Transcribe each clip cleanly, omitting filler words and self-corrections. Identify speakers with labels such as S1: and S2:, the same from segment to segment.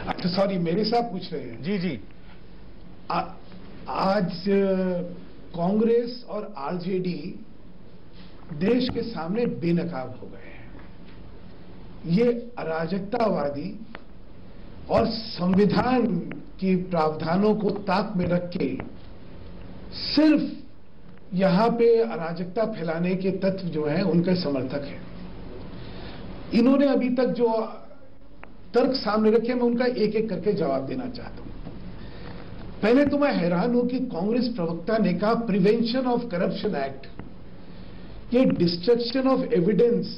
S1: अच्छा सॉरी, मेरे साथ पूछ रहे हैं।
S2: जी जी।
S1: आज कांग्रेस और आरजेडी देश के सामने बेनकाब हो गए हैं। ये अराजकतावादी और संविधान की प्रावधानों को ताक में रख के सिर्फ यहां पे अराजकता फैलाने के तत्व जो हैं उनके समर्थक हैं। इन्होंने अभी तक जो तर्क सामने रखे, मैं उनका एक एक करके जवाब देना चाहता हूं। पहले तो मैं हैरान हूं कि कांग्रेस प्रवक्ता ने कहा प्रिवेंशन ऑफ करप्शन एक्ट, ये डिस्ट्रक्शन ऑफ एविडेंस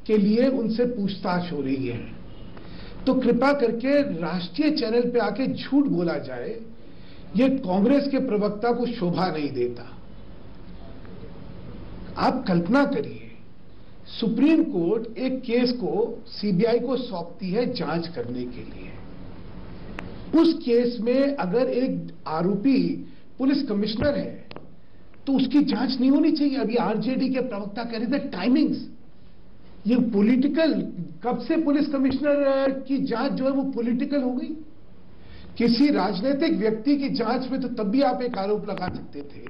S1: के लिए उनसे पूछताछ हो रही है। तो कृपा करके राष्ट्रीय चैनल पे आके झूठ बोला जाए, ये कांग्रेस के प्रवक्ता को शोभा नहीं देता। आप कल्पना करिए, सुप्रीम कोर्ट एक केस को सीबीआई को सौंपती है जांच करने के लिए। उस केस में अगर एक आरोपी पुलिस कमिश्नर है तो उसकी जांच नहीं होनी चाहिए। अभी आरजेडी के प्रवक्ता कह रहे थे टाइमिंग्स, ये पॉलिटिकल, कब से पुलिस कमिश्नर की जांच जो है वो पॉलिटिकल हो गई? किसी राजनीतिक व्यक्ति की जांच में तो तब भी आप एक आरोप लगा सकते थे।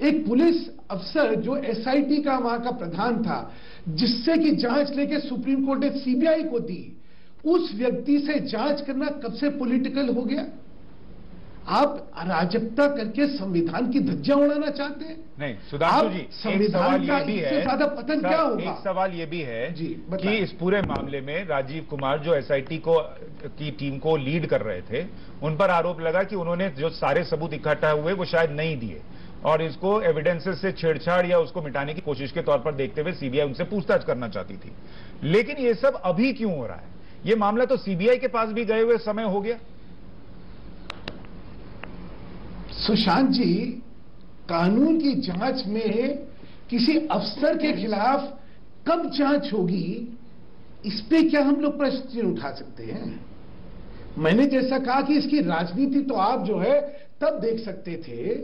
S1: एक पुलिस अफसर जो एसआईटी का वहां का प्रधान था, जिससे कि जांच लेके सुप्रीम कोर्ट ने सीबीआई को दी, उस व्यक्ति से जांच करना कब से पॉलिटिकल हो गया? आप अराजकता करके संविधान की धज्जियां उड़ाना चाहते हैं?
S2: नहीं सुधांशु जी,
S1: संविधान का इससे ज्यादा पतन क्या होगा?
S2: एक सवाल ये भी है
S1: जी,
S2: कि इस पूरे मामले में राजीव कुमार जो एसआईटी की टीम को लीड कर रहे थे, उन पर आरोप लगा कि उन्होंने जो सारे सबूत इकट्ठा हुए वो शायद नहीं दिए और इसको एविडेंसेस से छेड़छाड़ या उसको मिटाने की कोशिश के तौर पर देखते हुए सीबीआई उनसे पूछताछ करना चाहती थी। लेकिन ये सब अभी क्यों हो रहा है? ये मामला तो सीबीआई के पास भी गए हुए समय हो गया।
S1: सुशांत जी, कानून की जांच में किसी अफसर के खिलाफ कब जांच होगी, इस पे क्या हम लोग प्रश्न उठा सकते हैं? मैंने जैसा कहा कि इसकी राजनीति तो आप जो है तब देख सकते थे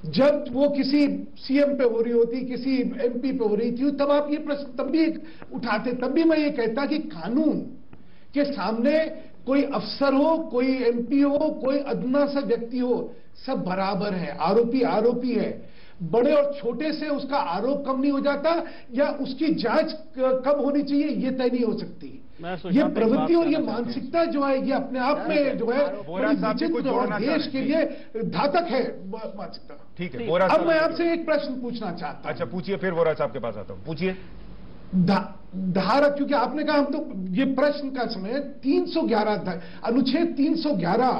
S1: जब वो किसी सीएम पे हो रही होती, किसी एमपी पे हो रही थी, तब आप ये प्रश्न तब भी उठाते। तब भी मैं ये कहता कि कानून के सामने कोई अफसर हो, कोई एमपी हो, कोई अदना सा व्यक्ति हो, सब बराबर है। आरोपी आरोपी है। बड़े और छोटे से उसका आरोप कम नहीं हो जाता या उसकी जांच कब होनी चाहिए ये तय नहीं हो सकती। ये प्रवृत्ति और ये मानसिकता जो है ये अपने आप में जो है विचित्र और देश के लिए घातक है मानसिकता।
S2: ठीक है,
S1: अब मैं आपसे एक प्रश्न पूछना चाहता हूं।
S2: अच्छा पूछिए, फिर वोरा साहब के पास आता हूं, पूछिए।
S1: धारा, क्योंकि आपने कहा हम तो ये प्रश्न का समय 311 अनुच्छेद 311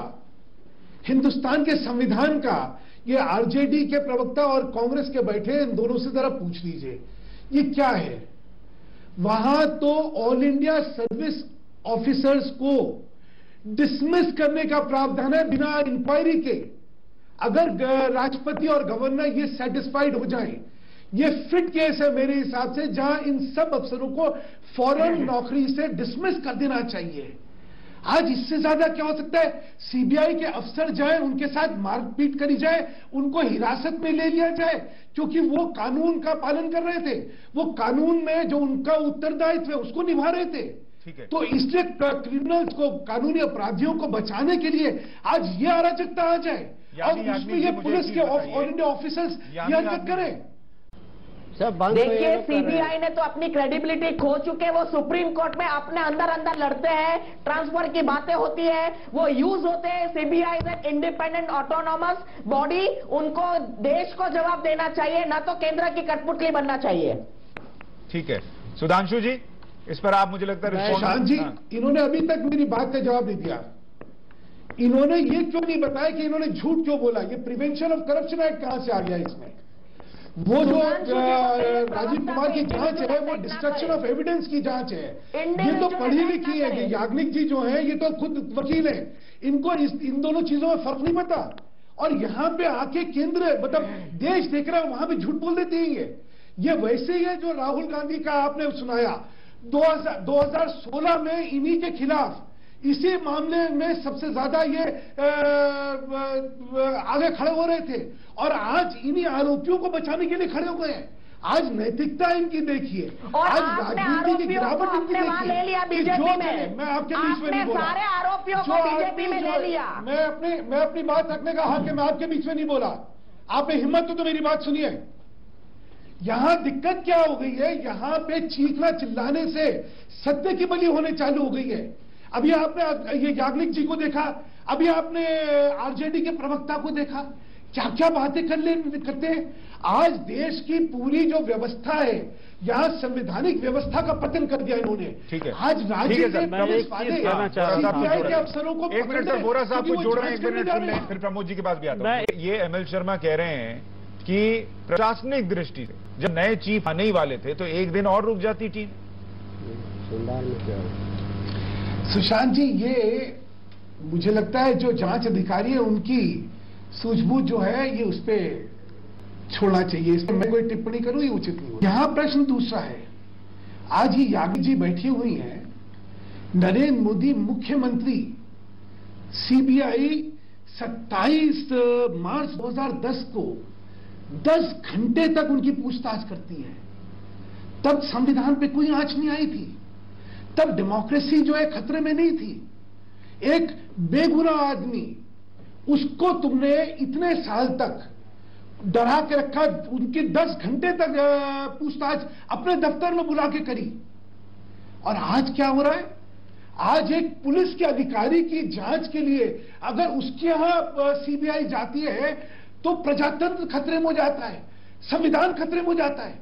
S1: हिंदुस्तान के संविधान का, ये आरजेडी के प्रवक्ता और कांग्रेस के बैठे इन दोनों से जरा पूछ लीजिए ये क्या है। वहां तो ऑल इंडिया सर्विस ऑफिसर्स को डिसमिस करने का प्रावधान है बिना इंक्वायरी के। अगर राष्ट्रपति और गवर्नर ये सेटिस्फाइड हो जाए, ये फिट केस है मेरे हिसाब से, जहां इन सब अफसरों को फौरन नौकरी से डिसमिस कर देना चाहिए। आज इससे ज्यादा क्या हो सकता है? सीबीआई के अफसर जाए, उनके साथ मारपीट करी जाए, उनको हिरासत में ले लिया जाए क्योंकि वो कानून का पालन कर रहे थे, वो कानून में जो उनका उत्तरदायित्व है उसको निभा रहे थे। तो इसलिए क्रिमिनल्स को, कानूनी अपराधियों को बचाने के लिए आज ये अराजकता आ जाए और उसमें ये पुलिस के ऑल इंडिया ऑफिसर्स ये हरकत करें।
S3: देखिए, सीबीआई ने तो अपनी क्रेडिबिलिटी खो चुके। वो सुप्रीम कोर्ट में अपने अंदर अंदर लड़ते हैं, ट्रांसफर की बातें होती है, वो यूज होते हैं। CBI is an independent autonomous body, उनको देश को जवाब देना चाहिए, ना तो केंद्र की कठपुतली बनना चाहिए।
S2: ठीक है सुधांशु जी, इस पर आप मुझे लगता है
S1: सुशांत जी, इन्होंने अभी तक मेरी बात का जवाब नहीं दिया। इन्होंने ये क्यों नहीं बताया कि इन्होंने झूठ क्यों बोला? ये प्रिवेंशन ऑफ करप्शन एक्ट कहां से आ गया इसमें? वो जो राजीव कुमार की जांच है वो डिस्ट्रक्शन ऑफ एविडेंस की जांच है। ये तो पढ़ी लिखी है। याग्निक जी जो है ये तो खुद वकील है, इनको इन दोनों चीजों में फर्क नहीं पता। और यहां पे आके केंद्र मतलब देश देख रहा है, वहां पे झूठ बोल देते हैं। ये वैसे ही है जो राहुल गांधी का आपने सुनाया 2016 में इन्हीं के खिलाफ, इसी मामले में सबसे ज्यादा ये आगे खड़े हो रहे थे और आज इन्हीं आरोपियों को बचाने के लिए खड़े हो गए हैं। आज नैतिकता इनकी देखिए,
S3: और
S1: आज
S3: आपने
S1: राजनीति की
S3: आरोपियों को
S1: गिरावट इनकी
S3: अपने वहां ले लिया
S1: देखिए।
S3: बीजेपी में।
S1: मैं आपके बीच में नहीं बोला,
S3: सारे आरोपियों को बीजेपी में ले लिया।
S1: मैं अपनी बात रखने का हक है, मैं आपके बीच में नहीं बोला। आपने हिम्मत तो मेरी बात सुनिए। यहां दिक्कत क्या हो गई है, यहां पे चीखना चिल्लाने से सत्य की बलि होने चालू हो गई है। अभी आपने ये याग्निक जी को देखा, अभी आपने आरजेडी के प्रवक्ता को देखा, क्या क्या बातें करते हैं। आज देश की पूरी जो व्यवस्था है, यहाँ संवैधानिक व्यवस्था का पतन कर दिया इन्होंने।
S2: ठीक है,
S1: आज राज्य के पुलिस वाले
S2: सीबीआई
S1: के अफसरों को
S2: एक मिनट सर, बोरा साहब को जोड़ रहे हैं, एक मिनट सुन लें, फिर प्रमोद जी के पास भी आता हूं। ये एमएल शर्मा कह रहे हैं कि प्रशासनिक दृष्टि से जब नए चीफ आने ही वाले थे तो एक दिन और रुक जाती टीम।
S1: सुशांत जी, ये मुझे लगता है जो जांच अधिकारी है उनकी सूझबूझ जो है ये उस पर छोड़ना चाहिए। इस पर मैं कोई टिप्पणी करूं ये उचित नहीं हो। यहां प्रश्न दूसरा है, आज ही याग्निक जी बैठी हुई हैं, नरेंद्र मोदी मुख्यमंत्री, सीबीआई 27 मार्च 2010 को 10 घंटे तक उनकी पूछताछ करती है। तब संविधान पे कोई आंच नहीं आई थी, तब डेमोक्रेसी जो है खतरे में नहीं थी। एक बेगुनाह आदमी, उसको तुमने इतने साल तक डरा के रखा, उनकी 10 घंटे तक पूछताछ अपने दफ्तर में बुला के करी। और आज क्या हो रहा है, आज एक पुलिस के अधिकारी की जांच के लिए अगर उसके यहां सीबीआई जाती है तो प्रजातंत्र खतरे में हो जाता है, संविधान खतरे में हो जाता है।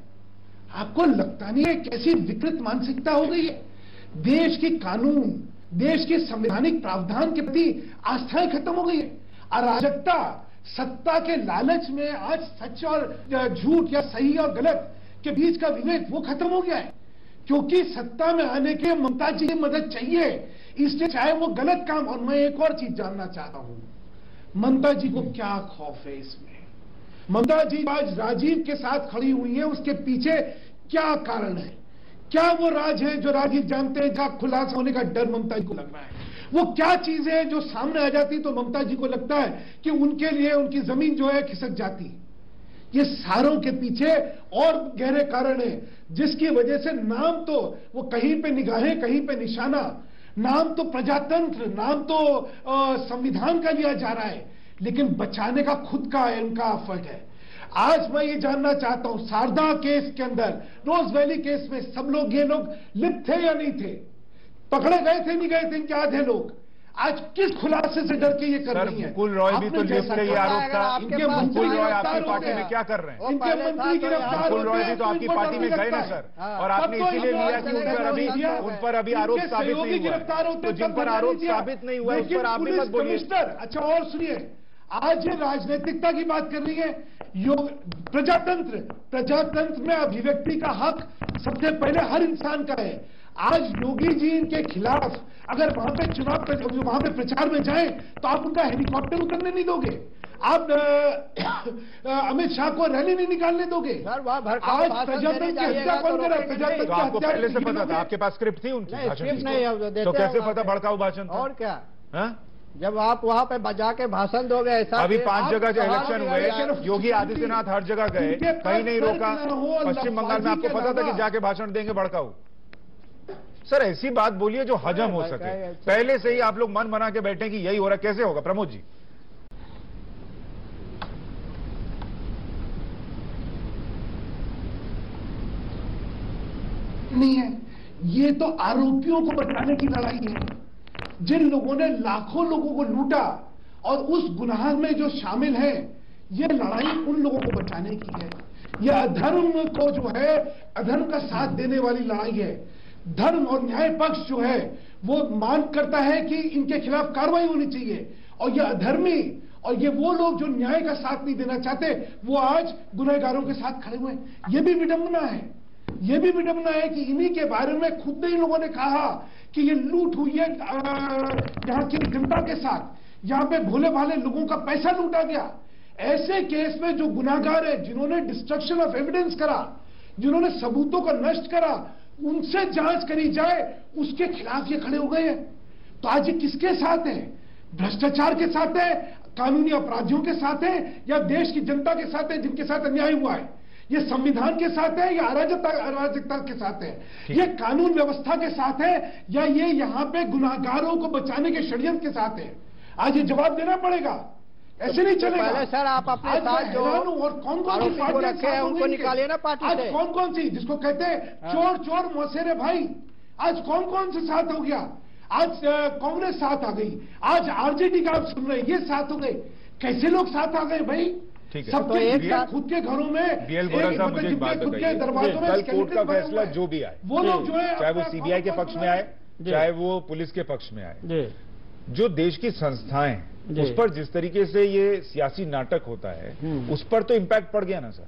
S1: आपको लगता नहीं है कैसी विकृत मानसिकता हो गई है। देश की कानून, देश के संवैधानिक प्रावधान के प्रति आस्थाएं खत्म हो गई है। अराजकता, सत्ता के लालच में आज सच और झूठ या सही और गलत के बीच का विवेक वो खत्म हो गया है। क्योंकि सत्ता में आने के ममता जी की मदद चाहिए, इसलिए चाहे वो गलत काम। और मैं एक और चीज जानना चाहता हूं, ममता जी को क्या खौफ है इसमें? ममता जी आज राजीव के साथ खड़ी हुई है, उसके पीछे क्या कारण है? क्या वो राज है जो राजीव जानते हैं, जहां खुलासा होने का डर ममता जी को लग रहा है? वो क्या चीज है जो सामने आ जाती तो ममता जी को लगता है कि उनके लिए उनकी जमीन जो है खिसक जाती? ये सारों के पीछे और गहरे कारण है, जिसकी वजह से नाम तो वो कहीं पे निगाहें, कहीं पे निशाना, नाम तो प्रजातंत्र, नाम तो संविधान का लिया जा रहा है, लेकिन बचाने का खुद का इनका एफर्ट है। आज मैं ये जानना चाहता हूं, शारदा केस के अंदर, रोज वैली केस में सब लोग, ये लोग लिप्त थे या नहीं थे? पकड़े गए थे नहीं गए थे, क्या थे लोग? आज किस खुलासे से डर के ये कर रही है?
S2: मुकुल रॉय भी तो लिप्त है, ये आरोप था।
S1: इनके
S2: मुकुल रॉय आपकी पार्टी में क्या कर रहे हैं?
S1: इनके मंत्री गिरफ्तार,
S2: मुकुल रॉय भी तो आपकी पार्टी में गए ना सर, और आपने इसीलिए लिया कि उन पर अभी आरोप साबित नहीं हुआ। तो जिन पर आरोप साबित नहीं हुआ उस पर आप भी मत बोलिए।
S1: अच्छा और सुनिए, आज ये राजनीतिकता की बात कर रही है, प्रजातंत्र में अभिव्यक्ति का हक सबसे पहले हर इंसान का है। आज योगी जी इनके खिलाफ अगर वहां पे प्रचार में जाएं तो आप उनका हेलीकॉप्टर उतरने नहीं दोगे, आप अमित शाह को रैली नहीं निकालने दोगे। आज प्रजातंत्र की हत्या कौन कर रहा है? प्रजातंत्र की
S2: आपको
S1: हत्या
S2: पहले से पता था? आपके पास स्क्रिप्ट थी उनकी भाषण की? तो कैसे पता भड़काऊ भाषण था?
S4: और क्या, जब आप वहां पे बजा के भाषण दोगे ऐसा।
S2: अभी 5 जगह जो इलेक्शन हुए, योगी आदित्यनाथ हर जगह गए, कहीं नहीं रोका। पश्चिम बंगाल में आपको पता था कि जाके भाषण देंगे भड़काऊ? सर ऐसी बात बोलिए जो हजम हो सके। पहले से ही आप लोग मन बना के बैठे कि यही हो रहा, कैसे होगा? प्रमोद जी,
S1: नहीं है, ये तो आरोपियों को बचाने की लड़ाई है। जिन लोगों ने लाखों लोगों को लूटा और उस गुनाह में जो शामिल है, ये लड़ाई उन लोगों को बचाने की है। यह अधर्म को जो है, अधर्म का साथ देने वाली लड़ाई है। धर्म और न्याय पक्ष जो है वो मांग करता है कि इनके खिलाफ कार्रवाई होनी चाहिए, और ये अधर्मी और ये वो लोग जो न्याय का साथ नहीं देना चाहते, वो आज गुनहगारों के साथ खड़े हुए हैं। ये भी विडंबना है, ये भी विडंबना है कि इन्हीं के बारे में खुद ही लोगों ने कहा कि ये लूट हुई है यहाँ की जनता के साथ, यहाँ पे भोले भाले लोगों का पैसा लूटा गया। ऐसे केस में जो गुनाहगार है, जिन्होंने डिस्ट्रक्शन ऑफ एविडेंस करा, जिन्होंने सबूतों को नष्ट करा, उनसे जांच करी जाए, उसके खिलाफ ये खड़े हो गए हैं। तो आज ये किसके साथ है? भ्रष्टाचार के साथ है, कानूनी अपराधियों के साथ है, या देश की जनता के साथ है जिनके साथ अन्याय हुआ है? ये संविधान के साथ है या अराजकता के साथ है? ये कानून व्यवस्था के साथ है या ये यहाँ पे गुनाहगारों को बचाने के षड्यंत्र के साथ है? आज ये जवाब देना पड़ेगा, ऐसे नहीं चलेगा।
S4: पहले सर आप अपने साथ जो
S1: और कौन कौन सी पार्टी
S4: रखे हैं उनको निकालिए ना पार्टी से।
S1: आज कौन कौन सी, जिसको कहते हैं चोर चोर मौसेरे भाई, आज कौन कौन से साथ हो गया? आज कांग्रेस साथ आ गई, आज आरजेडी का आप सुन रहे हैं, ये साथ हो गए। कैसे लोग साथ आ गए भाई? सबके खुद के घरों में,
S2: बीएल बोरा साहब मुझे एक बात बताइए, कल कोर्ट का फैसला जो भी आए,
S1: वो लोग जो है
S2: चाहे वो सीबीआई के पक्ष में आए, चाहे वो पुलिस के पक्ष में आए, जो देश की संस्थाएं उस पर जिस तरीके से ये सियासी नाटक होता है, उस पर तो इम्पैक्ट पड़ गया ना सर।